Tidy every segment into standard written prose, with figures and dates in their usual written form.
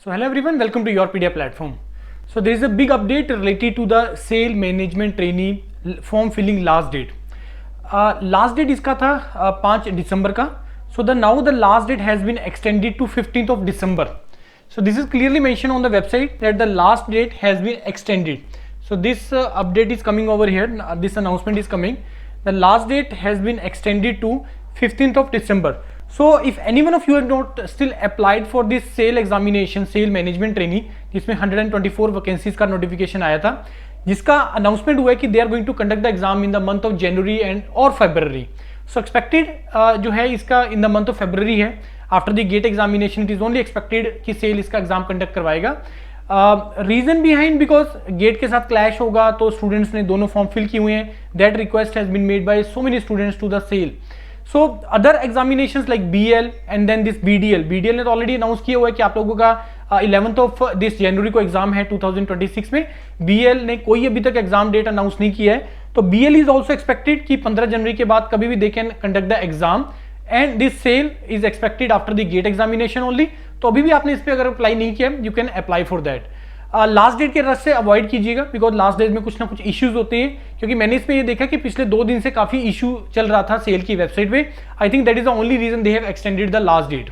So hello everyone, welcome to Yourpedia platform. So there is a big update related to the sale management trainee form filling last date. Last date इसका था 5 दिसंबर का. So now the last date has been extended to 15th of December. So this is clearly mentioned on the website that the last date has been extended. So this update is coming over here. This announcement is coming. The last date has been extended to 15th of December. So if any one of you have not still applied for this sale examination, sale management trainee, जिसमें 124 vacancies का notification आया था, जिसका announcement हुआ है कि they are going to conduct the exam in the month of January and और February. So expected जो है इसका in the month of February है. After the GATE examination it is only expected कि सेल इसका एग्जाम कंडक्ट करवाएगा. Reason behind because GATE के साथ क्लैश होगा तो स्टूडेंट्स ने दोनों फॉर्म फिल किए हुए हैं. That request has been made by so many students to the cell. So other examinations like BL and then this BDL ने तो ऑलरेडी अनाउंस किया हुआ है कि आप लोगों का 11th ऑफ दिस जनवरी को एग्जाम है 2026 में. BL ने कोई अभी तक एग्जाम डेट अनाउंस नहीं किया है. तो BL इज ऑल्सो एक्सपेक्टेड कि 15 जनवरी के बाद कभी भी they can conduct the exam and this cell is expected after the GATE examination only. तो अभी भी आपने इस पर अगर अप्लाई नहीं किया you can apply for that. Last date के रश से अवॉइड कीजिएगा बिकॉज लास्ट डेट में कुछ ना कुछ इश्यूज होते हैं, क्योंकि मैंने इसमें ये देखा कि पिछले 2 दिन से काफी इशू चल रहा था सेल की वेबसाइट पे. I think that is the only reason they have extended the last date.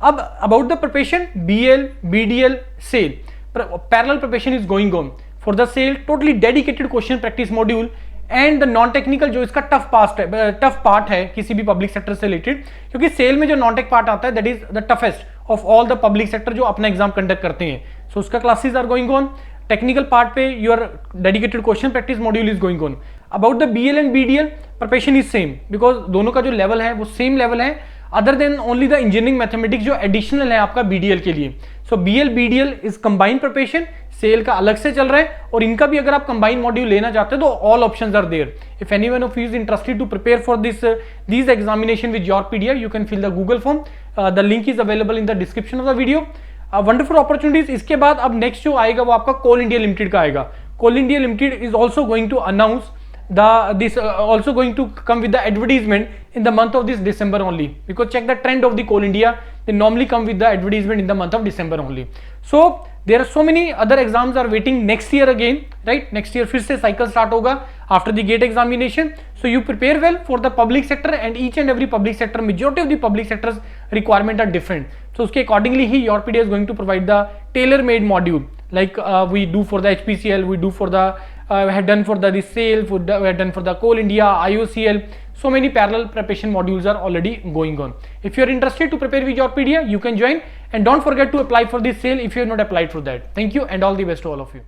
अब about the preparation BL BDL SAIL parallel preparation is going on for the SAIL. Totally dedicated question practice module and the non technical जो इसका tough part है किसी भी public sector से related, क्योंकि सेल में जो नॉन टेक पार्ट आता है that is the toughest of all the public sector जो अपना एग्जाम कंडक्ट करते हैं. सो उसका classes are going on. Technical part पे your dedicated question practice module is going on. About the BL and BDL preparation is same because दोनों का जो level है वो सेम लेवल है, other than only the engineering mathematics जो additional है आपका BDL के लिए. So BL BDL is combined preparation. SAIL का अलग से चल रहा है और इनका भी अगर आप कंबाइंड मॉड्यूल लेना चाहते हैं तो all options are there. If anyone of you is interested to prepare for this examination with Yourpedia you can fill the Google form. The link is available in the description of the video. Wonderful opportunities. इसके बाद अब next जो आएगा वो आपका कोल इंडिया लिमिटेड का आएगा. Coal India Limited is also going to announce also going to come with the advertisement in the month of this December only, because check the trend of the Coal India, they normally come with the advertisement in the month of December only. So there are so many other exams are waiting next year again, right? Next year फिर से cycle start होगा after the gate examination. So you prepare well for the public sector and each and every public sector, majority of the public sectors requirement are different. So उसके accordingly he Yourpedia is going to provide the tailor-made module like we do for the HPCL, we do for the have done for the sale, we have done for the Coal India, IOCL. So many parallel preparation modules are already going on. If you are interested to prepare with Yourpedia, you can join and don't forget to apply for this sale if you have not applied for that. Thank you and all the best to all of you.